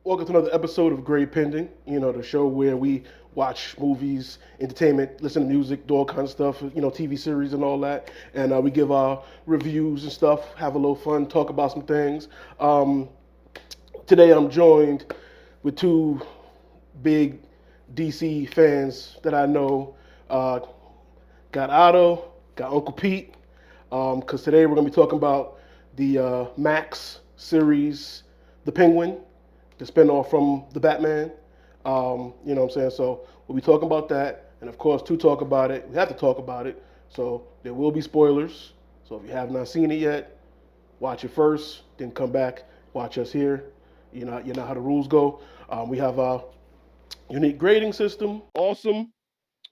Welcome to another episode of Grade Pending. The show where we watch movies, entertainment, listen to music, do all kinds of stuff. TV series and all that, and we give our reviews and stuff. Have a little fun, talk about some things. Um, Today I'm joined with two big DC fans that I know. Uh, got Otto, got Uncle Pete. Because today we're gonna be talking about the Max series, The Penguin, the spinoff from the Batman. You know what I'm saying? So we'll be talking about that, and of course, to talk about it, we have to talk about it. So there will be spoilers. So if you have not seen it yet, watch it first, then come back, watch us here. You know how the rules go. We have a unique grading system, awesome,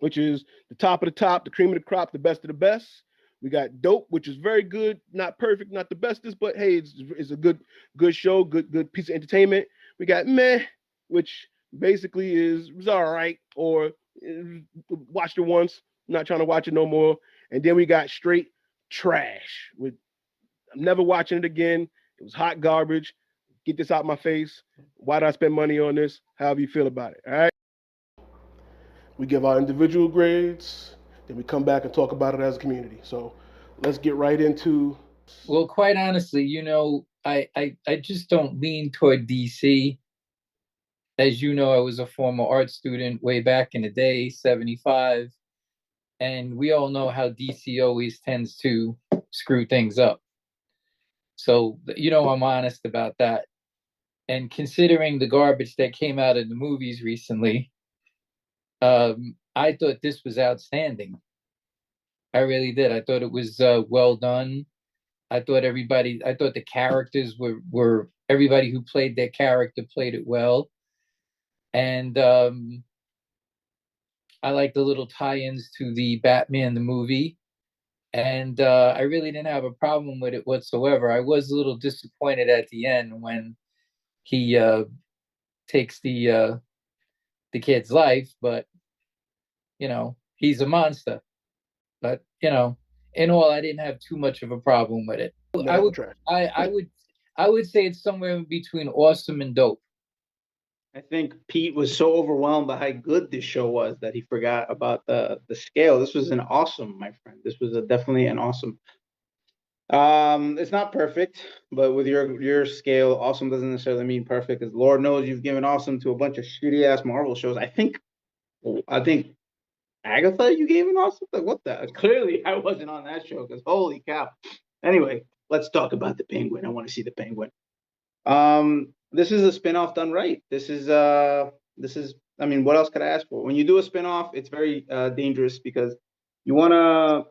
which is the top of the top, the cream of the crop, the best of the best. We got dope, which is very good, not perfect, not the bestest, but hey, it's a good show, good piece of entertainment. We got meh, which basically is all right, or watched it once, not trying to watch it no more. And then we got straight trash. With I'm never watching it again. It was hot garbage. Get this out my face. Why did I spend money on this? However you feel about it. All right. We give our individual grades, then we come back and talk about it as a community. So let's get right into. Well, quite honestly, I just don't lean toward DC. As you know, I was a former art student way back in the day, 75, and we all know how DC always tends to screw things up. So, I'm honest about that. And considering the garbage that came out of the movies recently, I thought this was outstanding. I really did. I thought it was well done. I thought the characters were everybody who played their character played it well. And I like the little tie-ins to the Batman the movie. And I really didn't have a problem with it whatsoever. I was a little disappointed at the end when he takes the kid's life, but he's a monster. But in all, I didn't have too much of a problem with it. I Never would trash. I, I would I would say it's somewhere in between awesome and dope. I think Pete was so overwhelmed by how good this show was that he forgot about the scale. This was an awesome, my friend. This was definitely an awesome. It's not perfect, but with your scale, awesome doesn't necessarily mean perfect. Because Lord knows you've given awesome to a bunch of shitty ass Marvel shows. I think Agatha, you gave an awesome. Like what the? Clearly, I wasn't on that show because holy cow. Anyway, let's talk about the Penguin. I want to see the Penguin. This is a spinoff done right. This is I mean, what else could I ask for? When you do a spinoff, it's very dangerous because you wanna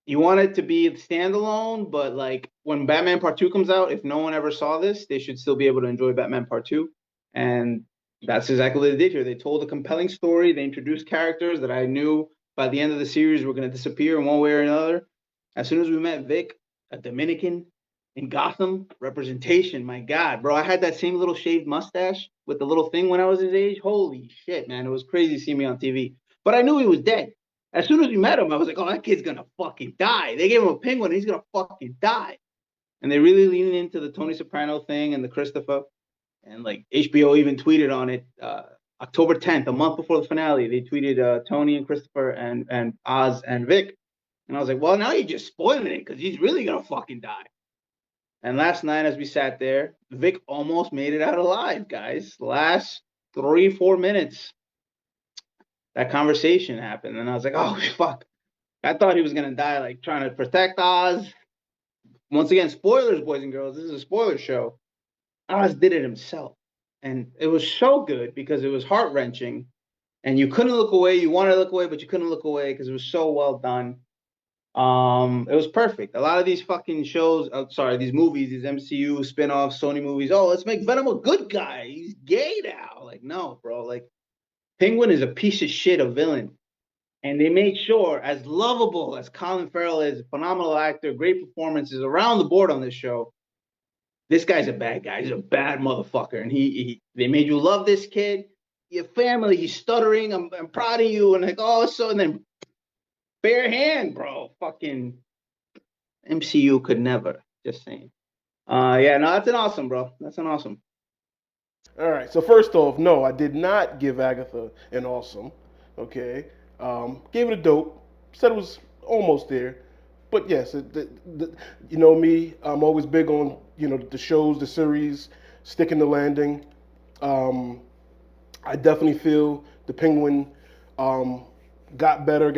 you want it to be standalone, but like when Batman Part 2 comes out, if no one ever saw this, they should still be able to enjoy Batman Part 2. And that's exactly what they did here. They told a compelling story, they introduced characters that I knew by the end of the series were gonna disappear in one way or another. As soon as we met Vic, a Dominican in Gotham representation. My God, bro, I had that same little shaved mustache with the little thing when I was his age. Holy shit, man, it was crazy seeing me on TV. But I knew he was dead. As soon as we met him, I was like, oh, that kid's gonna fucking die. They gave him a penguin, and he's gonna fucking die. And they really leaned into the Tony Soprano thing and the Christopher. And like HBO even tweeted on it October 10th, a month before the finale. They tweeted Tony and Christopher and Oz and Vic. And I was like, well, now you're just spoiling it because he's really gonna fucking die. And last night, as we sat there, Vic almost made it out alive, guys. Last 3, 4 minutes, that conversation happened. And I was like, oh, fuck. I thought he was going to die, like trying to protect Oz. Once again, spoilers, boys and girls. This is a spoiler show. Oz did it himself. And it was so good because it was heart wrenching. And you couldn't look away. You wanted to look away, but you couldn't look away because it was so well done. It was perfect. A lot of these fucking shows, sorry, these movies, these MCU spin-offs, Sony movies. Oh, let's make Venom a good guy. He's gay now. Like, no, bro. Like, Penguin is a piece of shit, a villain. And they made sure, as lovable as Colin Farrell is, phenomenal actor, great performances around the board on this show. This guy's a bad guy. He's a bad motherfucker. And they made you love this kid. Your family, he's stuttering. I'm proud of you. And like, oh, so, and then bare hand, bro. Fucking MCU could never. Just saying. Yeah, no, that's an awesome, bro. That's an awesome. All right. So first off, no, I did not give Agatha an awesome. Okay. Gave it a dope. Said it was almost there. But yes, you know me. I'm always big on the shows, the series, sticking the landing. Um, I definitely feel the Penguin um, got better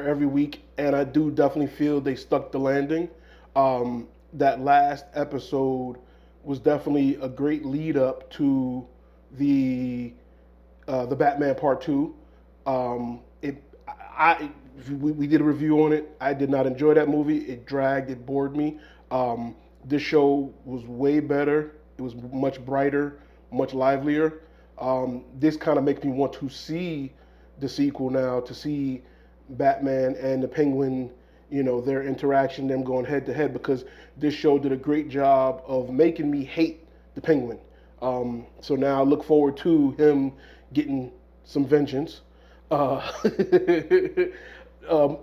every week, and I do definitely feel they stuck the landing. That last episode was definitely a great lead up to the the Batman Part Two. It I we did a review on it. I did not enjoy that movie. It dragged. It bored me. This show was way better. It was much brighter, much livelier. This kind of makes me want to see the sequel now, to see Batman and the Penguin, their interaction, them going head to head, because this show did a great job of making me hate the Penguin. So now I look forward to him getting some vengeance. Uh,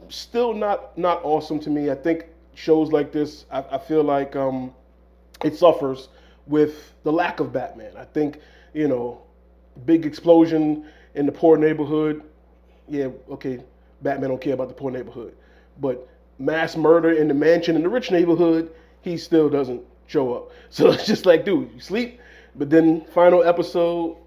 Still not awesome to me. I think shows like this, I feel like it suffers with the lack of Batman. I think you know, big explosion in the poor neighborhood. Yeah, okay, Batman don't care about the poor neighborhood, but mass murder in the mansion in the rich neighborhood, he still doesn't show up. So it's just like, dude, you sleep. But then final episode,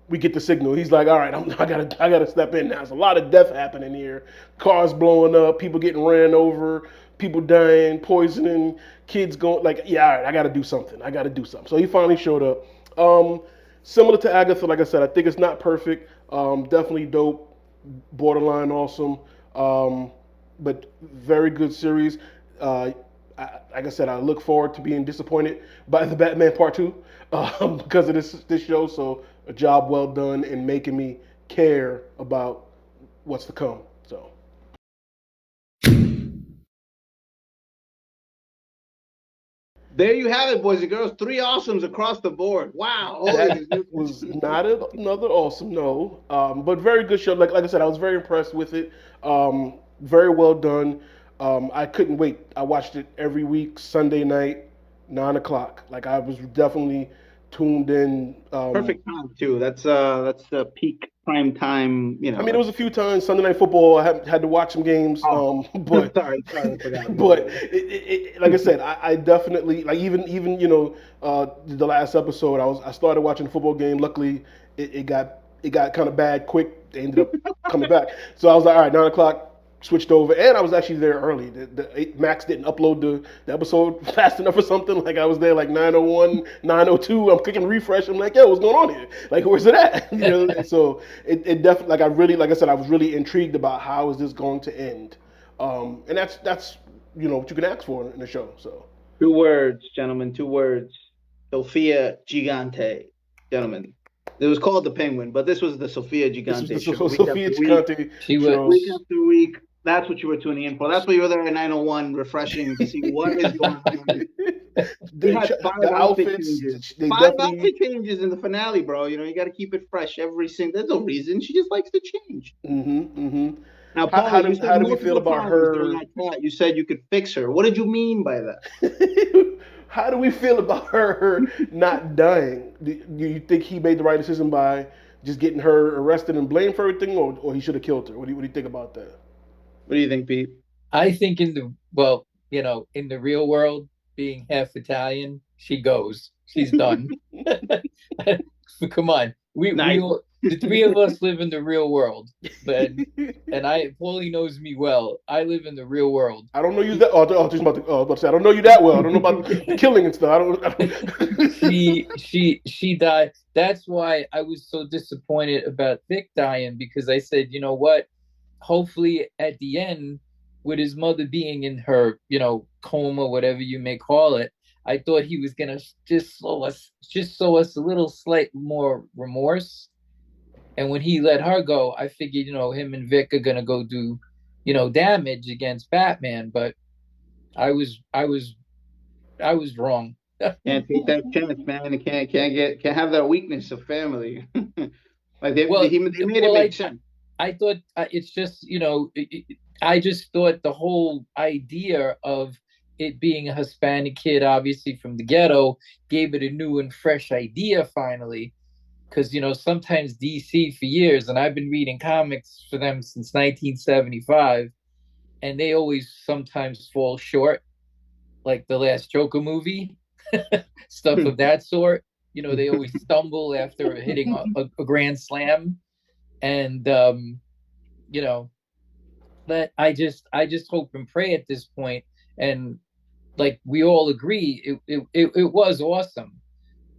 we get the signal. He's like, all right, I gotta step in now. There's a lot of death happening here. Cars blowing up, people getting ran over, people dying, poisoning, kids going. Like, yeah, all right, I gotta do something. I gotta do something. So he finally showed up. Similar to Agatha, like I said, I think it's not perfect. Definitely dope, borderline awesome, but very good series. Uh, like I said, I look forward to being disappointed by the Batman Part Two because of this show. So a job well done in making me care about what's to come. So There you have it, boys and girls. Three awesomes across the board. Wow. that was not another awesome no, but very good show. Like I said, I was very impressed with it. Very well done. I couldn't wait. I watched it every week, Sunday night, 9 o'clock. Like I was definitely tuned in. Perfect time too. That's the peak prime time. I mean, there was a few times Sunday Night Football. I had to watch some games, Oh, but sorry, I forgot. but like I said, I definitely like even the last episode. I started watching the football game. Luckily, it got kind of bad quick. They ended up coming back, so I was like, all right, 9 o'clock. Switched over, and I was actually there early. Max didn't upload the episode fast enough or something. Like I was there like 9:01, 9:02. I'm clicking refresh. I'm like, yo, what's going on here? Like, where's it at? So it definitely, like I said, I was really intrigued about how is this going to end, and that's what you can ask for in the show. So 2 words, gentlemen. 2 words. Sophia Gigante, gentlemen. It was called the Penguin, but this was the Sophia this was Gigante the show. Week Sophia after week, Chikante She was show. week after week. That's what you were tuning in for. That's why you were there at 9:01, refreshing to see what is going on. We had The five outfit outfits, changes. they Five definitely. outfit changes in the finale, bro. You got to keep it fresh every single. There's no reason. She just likes to change. Now, How Paulie, you do said we feel multiple about times during her? that chat, you said you could fix her. What did you mean by that? How do we feel about her not dying? Do you think he made the right decision by just getting her arrested and blamed for everything, or he should have killed her? What do you think about that? What do you think, Pete? I think in the real world, being half Italian, she goes. She's done. Come on. We Nice. all, the three of us live in the real world. But and Paulie knows me well. I live in the real world. I don't know you that. About to say, I don't know you that well. I don't know about the killing and stuff. She died. That's why I was so disappointed about Vic dying, because I said, you know what? Hopefully at the end, with his mother being in her, coma, whatever you may call it, I thought he was gonna just show us a little slight more remorse. And when he let her go, I figured, him and Vic are gonna go do, damage against Batman. But I was I was I was wrong. Can't take that chance, man. You can't have that weakness of family. Like Well, they made it well, make sense. I thought it's just, I just thought the whole idea of it being a Hispanic kid, obviously from the ghetto, gave it a new and fresh idea finally. because sometimes DC for years, and I've been reading comics for them since 1975, and they always sometimes fall short, like the last Joker movie, stuff of that sort. They always stumble after hitting a grand slam, and you know, but I just hope and pray at this point, and like we all agree, it was awesome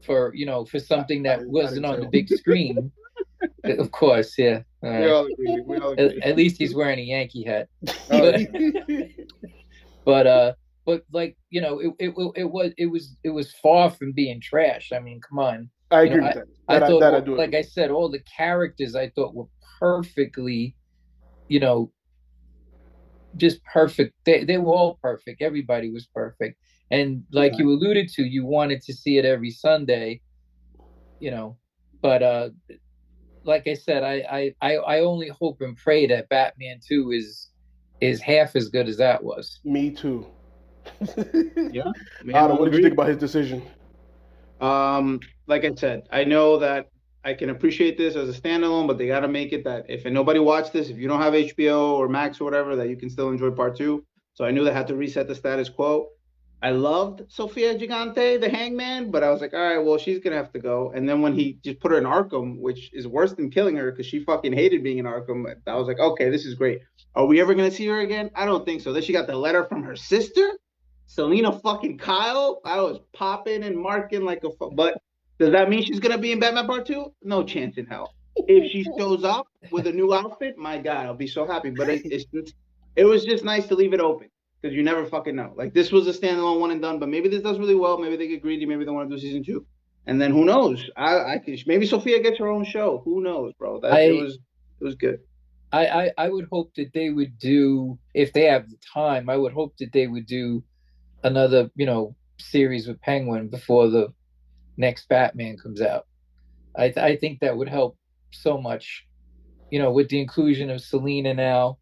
for something I that didn't, I wasn't didn't on the tell. big screen. Of course, yeah. All We right. all agree. We all agree. At least he's wearing a Yankee hat. Oh But yeah. but like it was far from being trash. I mean, come on. I You know, agree with I that. I thought, That I do like agree. I said, all the characters I thought were perfectly, you know, just perfect. They were all perfect. Everybody was perfect. And like Yeah. you alluded to, you wanted to see it every Sunday, you know. But like I said, I only hope and pray that Batman 2 is half as good as that was. Me too. Yeah. We Otto, all what did you think agree. about his decision? Like I said, I know that I can appreciate this as a standalone, but they got to make it that if nobody watched this, if you don't have HBO or Max or whatever, that you can still enjoy part two. So I knew they had to reset the status quo. I loved Sofia Gigante, the Hangman, but I was like, all right, well, she's gonna have to go. And then when he just put her in Arkham, which is worse than killing her because she fucking hated being in Arkham, I was like, okay, this is great. Are we ever gonna see her again? I don't think so. Then she got the letter from her sister, Selena fucking Kyle. I was popping and marking like but does that mean she's gonna be in Batman Part Two? No chance in hell. If she shows up with a new outfit, my God, I'll be so happy. But it was just nice to leave it open because you never fucking know. Like this was a standalone one and done, but maybe this does really well. Maybe they get greedy. Maybe they want to do season two, and then who knows? I maybe Sophia gets her own show. Who knows, bro? That I it was good. I would hope that they would do, if they have the time, I would hope that they would do another, series with Penguin before the next Batman comes out. I think that would help so much, with the inclusion of Selena now,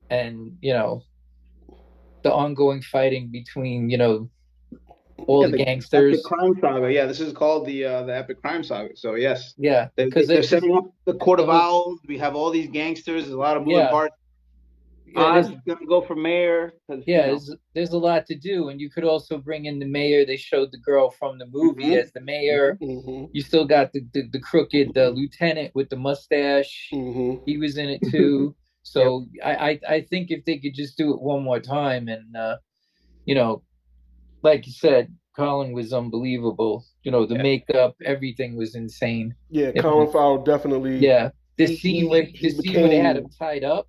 and the ongoing fighting between all Yeah, the the epic gangsters. crime saga. Yeah, this is called the epic crime saga. So yes, Yeah, because they're because setting up the court the of whole owls. We have all these gangsters. There's a lot of moving yeah parts. yeah Oz there's is gonna go for mayor because yeah there's a lot to do, and you could also bring in the mayor. They showed the girl from the movie as the mayor. Mm-hmm. You still got the crooked lieutenant with the mustache. Mm-hmm. He was in it too. Yep. So I think if they could just do it one more time, and you know like you said, Colin was unbelievable. The Yeah. makeup, everything was insane. Yeah, And Colin Farrell definitely yeah, he this scene where they had became him tied up.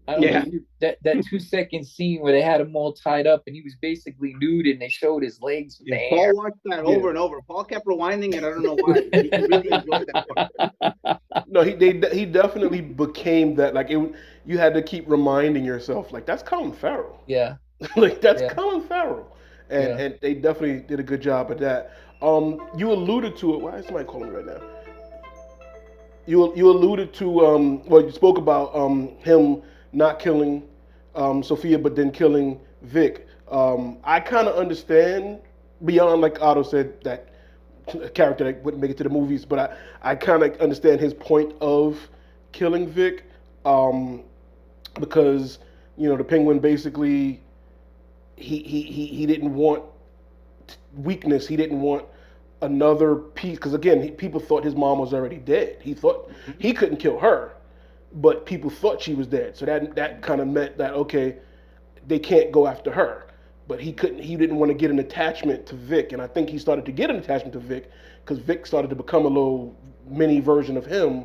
I don't know Yeah. if you that 2 second scene where they had him all tied up and he was basically nude and they showed his legs with the Yeah. hair. Paul watched that yeah. over and over. Paul kept rewinding it. I don't know why, but he really enjoyed that part. No, he definitely became that. Like you had to keep reminding yourself, like that's Colin Farrell. Yeah, Like that's yeah, Colin Farrell, and yeah. and they definitely did a good job at that. You alluded to it. Why is somebody calling me right now? You alluded to well, you spoke about him not killing Sophia, but then killing Vic. I kind of understand beyond like Otto said that character that wouldn't make it to the movies, but I kind of understand his point of killing Vic um, because the Penguin basically he didn't want weakness. He didn't want another piece because again, people thought his mom was already dead. He thought he couldn't kill her, but people thought she was dead. So that kind of meant that okay, they can't go after her. But he couldn't. He didn't want to get an attachment to Vic, and I think he started to get an attachment to Vic because Vic started to become a little mini version of him,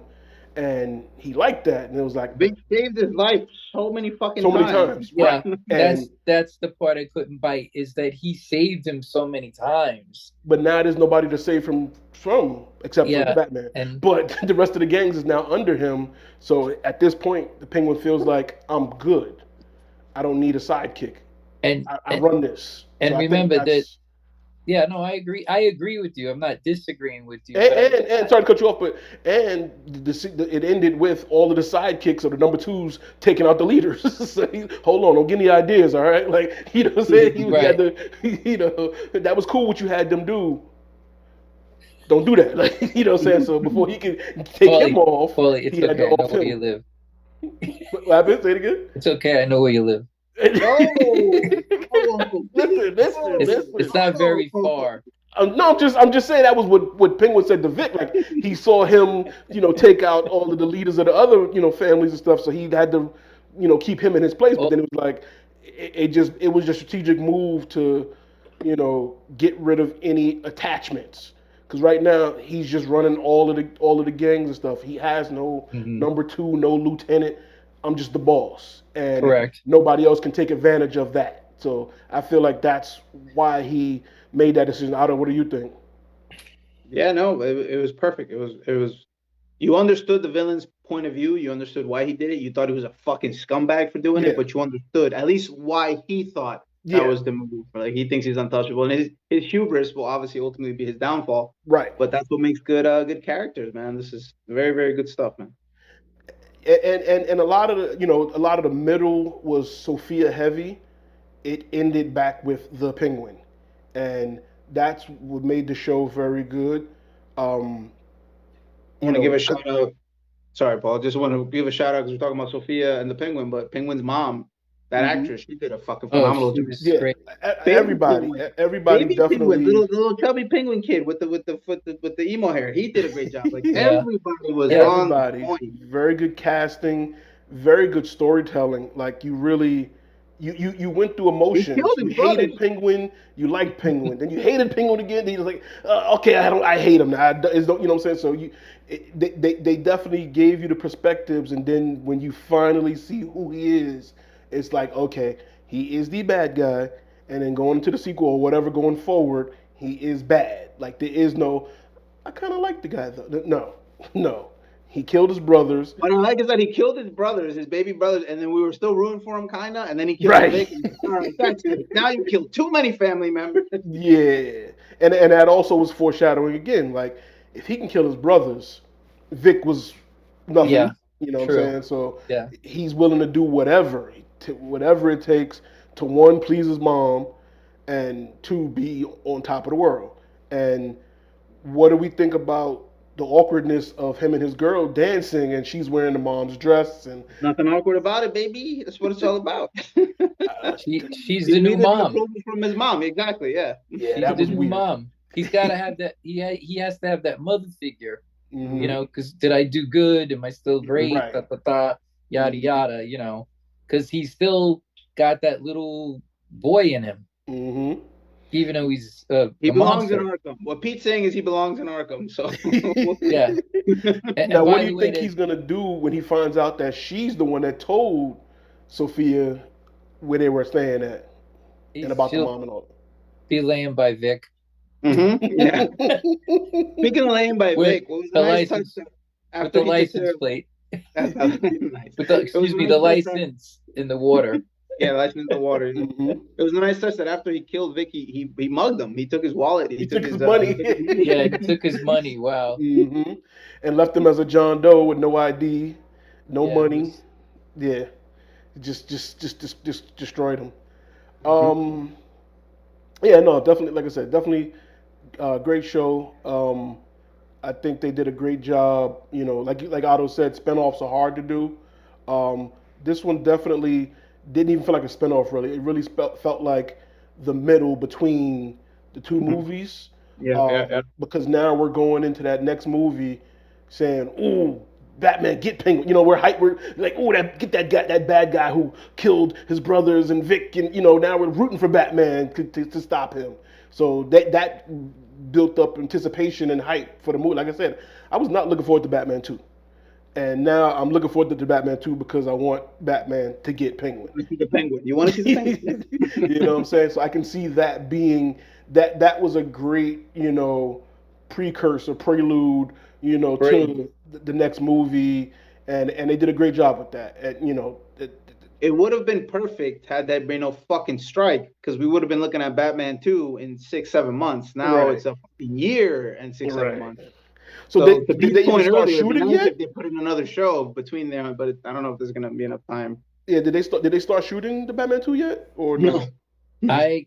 and he liked that. And it was like, but Vic saved his life so many fucking so many times. times, Yeah, right? that's And that's the part I couldn't bite, is that he saved him so many times. but now there's nobody to save him from except for Yeah, Batman. and But the rest of the gangs is now under him. So at this point, the Penguin feels like I'm good. I don't need a sidekick. and I and, run this. So and I think remember that. that's Yeah, no, I agree with you. I'm not disagreeing with you, and, but and, and sorry to cut you off, but and it ended with all of the sidekicks or the number twos taking out the leaders. So hold on, don't give me ideas, all right? Like what I'm saying, he had right. to, that was cool what you had them do. don't do that. Like, you know what I'm saying? So before he can take him off, Paulie, he it's had to okay. I know off where you him. live. What happened? Say it again. It's okay. I know where you live. Oh, Uncle Pete. It's not very far. No, I'm just saying that was what Penguin said to Vic. Like he saw him, take out all of the leaders of the other, families and stuff. So he had to, keep him in his place. But Well, then it was like, it was a strategic move to, get rid of any attachments. Because right now he's just running all of the gangs and stuff. He has no number two, no lieutenant. I'm just the boss, and correct. nobody else can take advantage of that. So I feel like that's why he made that decision. Otto, what do you think? Yeah, no, it was perfect. It was you understood the villain's point of view. You understood why he did it. You thought he was a fucking scumbag for doing it, Yeah, but you understood at least why he thought that yeah, was the move. Like he thinks he's untouchable, and his hubris will obviously ultimately be his downfall. right. But that's what makes good characters, man. This is very very good stuff, man. And a lot of the middle was Sophia heavy. It ended back with the Penguin, and that's what made the show very good. Um, I you want to give know, a shout out. Sorry, Paul. Just want to give a shout out because we're talking about Sophia and the Penguin, but Penguin's mom, that mhm. actress, she did a fucking Oh, phenomenal she job. was Yeah, great. Baby everybody, Penguin, everybody baby Penguin, definitely. the little chubby penguin kid with the emo hair, he did a great job. Like Yeah, everybody was yeah. on Everybody, point. very good casting, very good storytelling. Like you really, you went through He emotions. killed You his hated brothers. Penguin, you liked Penguin, then you hated Penguin again. Then you're like, okay, I hate him now. You know what I'm saying? So they definitely gave you the perspectives, and then when you finally see who he is, it's like, okay, he is the bad guy, and then going into the sequel or whatever going forward, he is bad. Like there is no, I kind of like the guy though. No, no. He killed his brothers. What I like is that he killed his brothers, his baby brothers, and then we were still rooting for him, kinda. And then he kills Right. Vic. And all right, that's it. Now you killed too many family members. Yeah. And that also was foreshadowing again. Like, if he can kill his brothers, Vic was Yeah, nothing. You know what I'm true. saying? So Yeah. he's willing to do whatever it takes to one, please his mom, and two, be on top of the world. And what do we think about the awkwardness of him and his girl dancing, and she's wearing the mom's dress, and Nothing awkward about it, baby. That's what it's all about. uh, She's He the new needed the mom. approval from his mom. Exactly. Yeah. yeah, She's that the was new weird. mom. He's got to have that. He has to have that mother figure. Hmm. Because did I do good? Am I still great? Right. Ta, ta, ta, yada Hmm. yada. Because he's still got that little boy in him, Hmm. even though he's He a belongs in monster. Arkham. What Pete's saying is he belongs in Arkham. So Yeah. And Now, what by do the you way, think that he's gonna do when he finds out that she's the one that told Sophia where they were staying at and about the she'll mom and all be laying by Vic yeah. that? Speaking of laying by with Vic, what was a the nice touch license that with after the he took care license of plate nice. with the It was excuse a me nice the touch that license in the water. yeah, license in the water. Yeah. Hmm. It was a nice touch that after he killed Vic, he mugged him. He took his wallet. He took his money. He took his money. Yeah, he took his money. Wow. Hmm. And left him as a John Doe with no ID, no Yeah, it money. was. Yeah, just destroyed him. Mhm. Um, yeah, no, definitely. Like I said, definitely great show. I think they did a great job. Like Otto said, spinoffs are hard to do. Um, this one definitely didn't even feel like a spinoff. Really, it really felt like the middle between the two movies. Yeah, yeah, yeah. Because now we're going into that next movie, saying, "Ooh, Batman, get Penguin." We're hype. We're like, "Ooh, get that guy, that bad guy who killed his brothers and Vic," and now we're rooting for Batman to stop him. So that built up anticipation and hype for the movie. Like I said, I was not looking forward to Batman 2. And now I'm looking forward to the Batman 2 because I want Batman to get Penguin. You want to see the penguin? You want to see the penguin? You know what I'm saying? So I can see that being that was a great, precursor, prelude, Great. to the next movie, and they did a great job with that. And It would have been perfect had there been no fucking strike, because we would have been looking at Batman 2 in 6, 7 months. Now right, it's a fucking year and six, seven right. months. So So to did Pete's they even point start earlier, it'd be shooting nice if yet? they put in another show between there, but I don't know if there's gonna be enough time. Yeah, did they start shooting the Batman 2 yet or No. no? I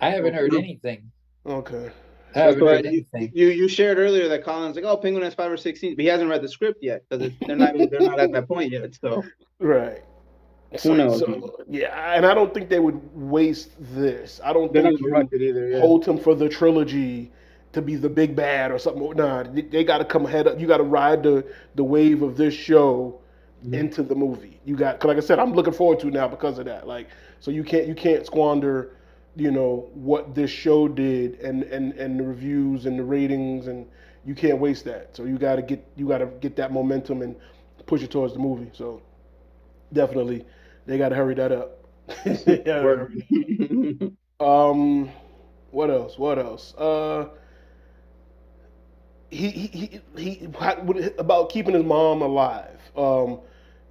I haven't heard anything. Okay. I haven't why read anything. you shared earlier that Colin's like, oh, Penguin has 5 or 6 scenes, but he hasn't read the script yet because they're not at that point yet. So Right. who knows? Yeah, and I don't think they would waste this. I don't They're not think gonna rush you it either. Yeah. hold him for the trilogy to be the big bad or something. Nah, they got to come ahead. You got to ride the wave of this show into the movie. You got, cause like I said, I'm looking forward to it now because of that. Like, so you can't squander, what this show did and the reviews and the ratings, and you can't waste that. So you got to get that momentum and push it towards the movie. So definitely, they got to hurry that up. What else? What else? He about keeping his mom alive.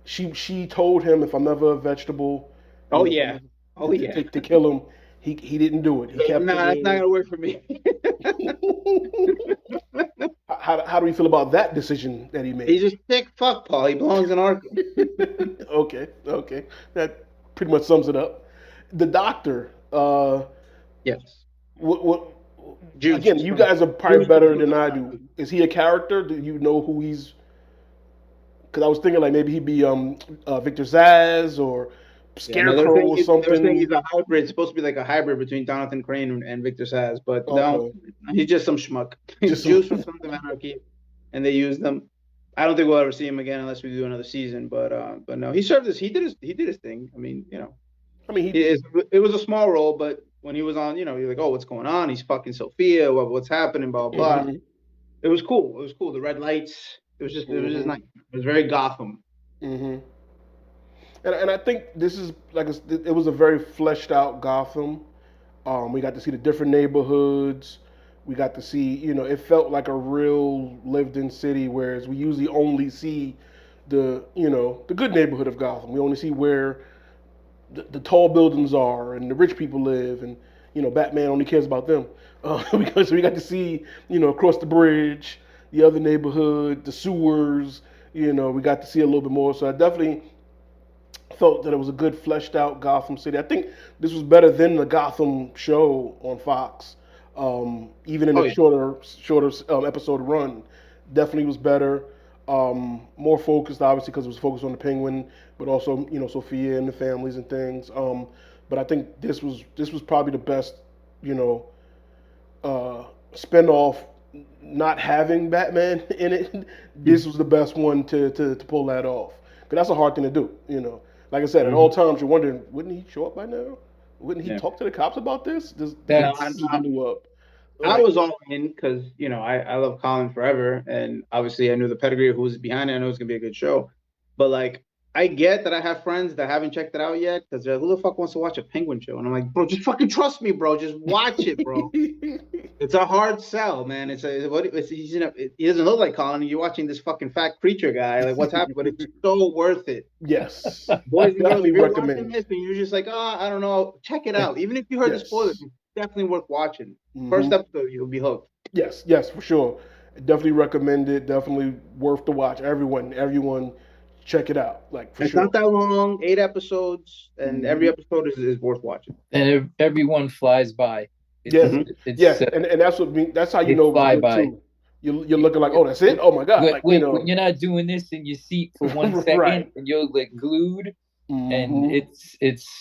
She told him, if I'm ever a vegetable, Oh if I'm yeah. ever, Oh yeah. to kill him. He didn't do it. He kept Nah, that's not gonna work for me. How do we feel about that decision that he made? He's a sick fuck, Paul. He belongs in Arkham. Okay. That pretty much sums it up. The doctor. Yes. What Juice. again? You guys are probably better than I do. Is he a character? Do you know who he's? Because I was thinking like maybe he'd be Victor Zsasz or Scarecrow or something. They're saying he's a hybrid. It's supposed to be like a hybrid between Jonathan Crane and Victor Zsasz, but no, he's just some schmuck. He's Juice from Sons of Anarchy, and they used them. I don't think we'll ever see him again unless we do another season. But no, he served this. He did his thing. I mean, it was a small role, but when he was on, you're like, oh, what's going on? He's fucking Sophia. What's happening? Blah blah. Mm-hmm. It was cool. It was cool. The red lights. It was just nice. It was very Gotham. Mm-hmm. And I think this is it was a very fleshed out Gotham. We got to see the different neighborhoods. We got to see, it felt like a real lived-in city, whereas we usually only see the good neighborhood of Gotham. We only see where the tall buildings are and the rich people live, and Batman only cares about them because we got to see across the bridge, the other neighborhood, the sewers. We got to see a little bit more. So I definitely felt that it was a good fleshed out Gotham City. I think this was better than the Gotham show on Fox. Even in a shorter episode run, definitely was better. More focused, obviously, because it was focused on the Penguin, but also Sophia and the families and things. But I think this was probably the best spinoff. Not having Batman in it, this was the best one to pull that off. Because that's a hard thing to do. Like I said, at all times you're wondering, wouldn't he show up by now? Wouldn't he talk to the cops about this? Blew up. I was all in because I love Colin forever, and obviously I knew the pedigree of who was behind it. I know it's gonna be a good show, but I get that I have friends that haven't checked it out yet because they're like, who the fuck wants to watch a Penguin show? And I'm like, bro, just fucking trust me, bro. Just watch it, bro. It's a hard sell, man. He doesn't look like Colin. And you're watching this fucking fat creature guy. Like, what's happening? But it's so worth it. Yes. Boys and girls, if you're watching this and you're just like, I don't know, check it out. Even if you heard the spoilers, it's definitely worth watching. Mm-hmm. First episode, you'll be hooked. Yes, for sure. Definitely recommend it. Definitely worth the watch. Everyone, check it out. It's not that long. 8 episodes, and every episode is worth watching. And everyone flies by. And that's how you know it's good too. You're looking like, oh, that's it. Oh my god! When you're not doing this in your seat for 1 second, right. And you're glued, and it's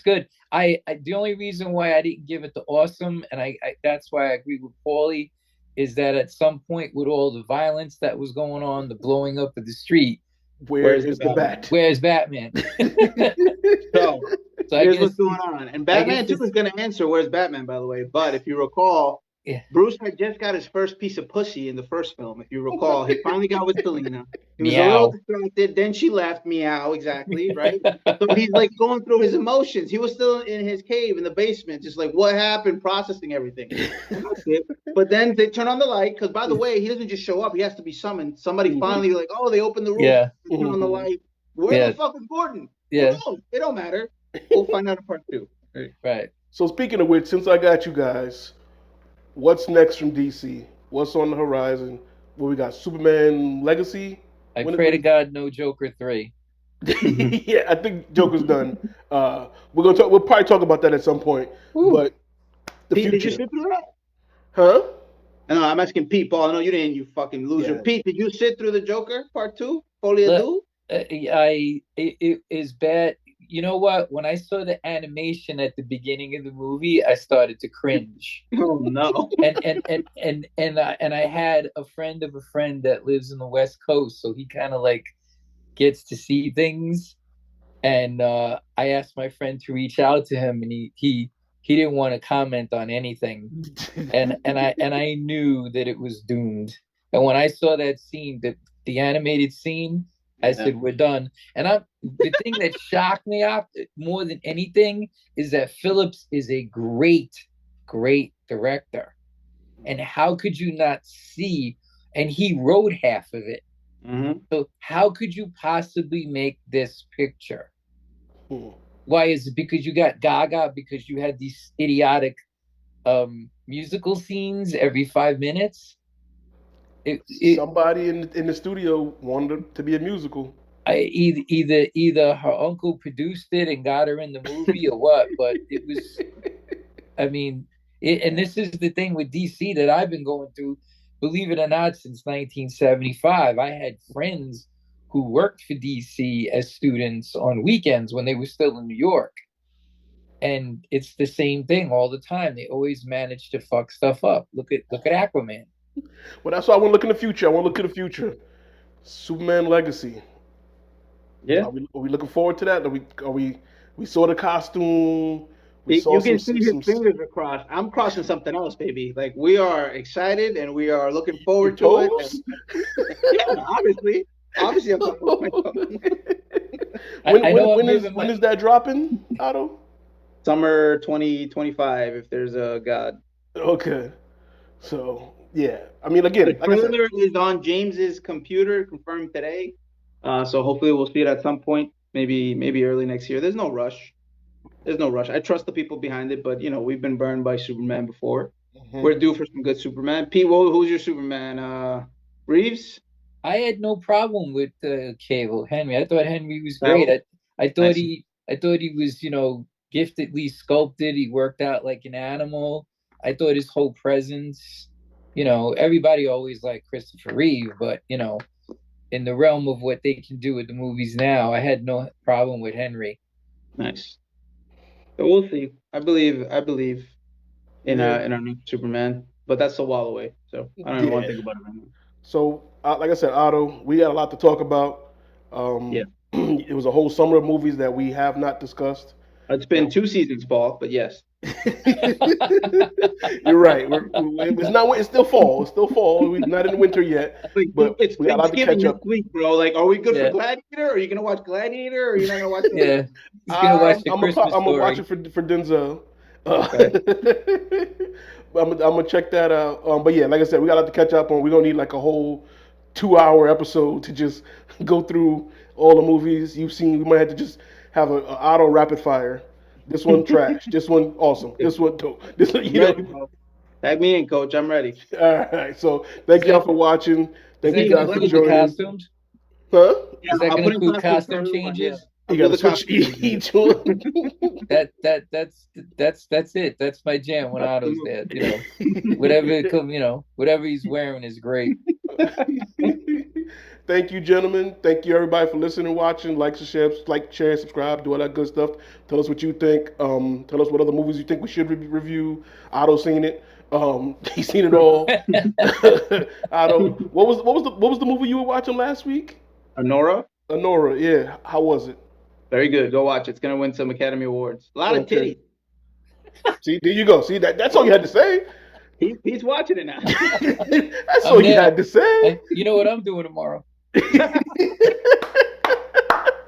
good. I the only reason why I didn't give it the awesome, and I that's why I agree with Paulie, is that at some point with all the violence that was going on, the blowing up of the street, where's the bat? Where's Batman? So here's what's going on. And Batman too is going to answer, where's Batman, by the way. But if you recall, Bruce had just got his first piece of pussy in the first film. If you recall, he finally got with Selina. He was a little distracted. Then she left. Meow, exactly, right? So he's going through his emotions. He was still in his cave in the basement, just what happened, processing everything. That's it. But then they turn on the light, because by the way, he doesn't just show up. He has to be summoned. Somebody finally they opened the roof, turn on the light. Where the fuck is Gordon? Yeah. It don't matter. We'll find out in part 2. Right. So speaking of which, since I got you guys, what's next from DC? What's on the horizon? What we got? Superman Legacy? I pray to God no Joker 3. Yeah, I think Joker's done. We'll probably talk about that at some point. Ooh. But the Pete, did you future. sit through that? Huh? No, I'm asking Pete. Paul, no, you didn't. You fucking loser. Yeah. Pete, did you sit through the Joker Part 2? Folie à Look, Deux? it is bad. You know what? When I saw the animation at the beginning of the movie, I started to cringe. Oh no. And I had a friend of a friend that lives in the West Coast, so he kind of like gets to see things. And I asked my friend to reach out to him, and he didn't want to comment on anything. And I knew that it was doomed. And when I saw that scene, the animated scene, I said, "We're done." And the thing that shocked me up more than anything is that Phillips is a great, great director. And how could you not see? And he wrote half of it. Mm-hmm. So how could you possibly make this picture? Hmm. Why is it because you got Gaga? Because you had these idiotic musical scenes every 5 minutes? Somebody in the studio wanted it to be a musical. Either her uncle produced it and got her in the movie or what, but it was. I mean, and this is the thing with DC that I've been going through. Believe it or not, since 1975, I had friends who worked for DC as students on weekends when they were still in New York. And it's the same thing all the time. They always manage to fuck stuff up. Look at Aquaman. Well, that's why I want to look in the future. I want to look to the future. Superman Legacy. Yeah. Are we looking forward to that? We saw the costume. We saw You can some, see his some, fingers are crossed. I'm crossing something else, baby. Like we are excited and we are looking forward to it. toes. Yeah, obviously. Obviously, I'm talking about my toes. When is that dropping, Otto? Summer 2025, if there's a God. Okay. So yeah, I mean, again, The like I said, trailer is on James's computer, confirmed today. So hopefully we'll see it at some point, maybe early next year. There's no rush. There's no rush. I trust the people behind it, but we've been burned by Superman before. We're due for some good Superman. Pete, who's your Superman? Reeves? I had no problem with Cable Henry. I thought Henry was great. I thought he was, giftedly sculpted. He worked out like an animal. I thought his whole presence, everybody always liked Christopher Reeve, but in the realm of what they can do with the movies now, I had no problem with Henry. Nice. So we'll see. I believe in our new Superman, but that's a while away. So I don't even want to think about it right now. So, like I said, Otto, we got a lot to talk about. Yeah. It was a whole summer of movies that we have not discussed. It's been 2 seasons, Paul, but yes. You're right. It's still fall. It's still fall. We're not in the winter yet. But it's we got a lot to Thanksgiving catch up. this week, bro. Like, are we good Yeah. for Gladiator? Are you gonna watch Gladiator? Or are you not gonna watch? Yeah, he's gonna watch the I'm Christmas gonna Story. watch it for Denzel. Okay. I'm gonna check that out. But yeah, like I said, we got a lot to catch up on. We're gonna need like a whole 2-hour episode to just go through all the movies you've seen. We might have to just have a auto rapid fire. This one trash. This one awesome. This one dope. This one, Tag me in, Coach. I'm ready. All right. So thank y'all for watching. Thank you guys for the joining. Costumes? Huh? Is that going to include costume changes? You got to switch each one. That's it. That's my jam when Otto's there. Whatever he's wearing is great. Thank you, gentlemen. Thank you, everybody, for listening and watching. Like, share, subscribe, do all that good stuff. Tell us what you think. Tell us what other movies you think we should review. Otto's seen it. He's seen it all. Otto, what was the movie you were watching last week? Honora, yeah. How was it? Very good. Go watch it. It's gonna win some Academy Awards. A lot of titties. See, there you go. See that's all you had to say. He's watching it now. That's all you had to say. You know what I'm doing tomorrow?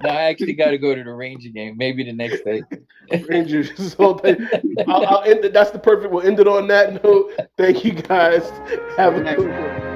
No, I actually got to go to the Ranger game. Maybe the next day. Rangers. So I'll end it. That's the perfect. We'll end it on that note. Thank you guys. Have a good one.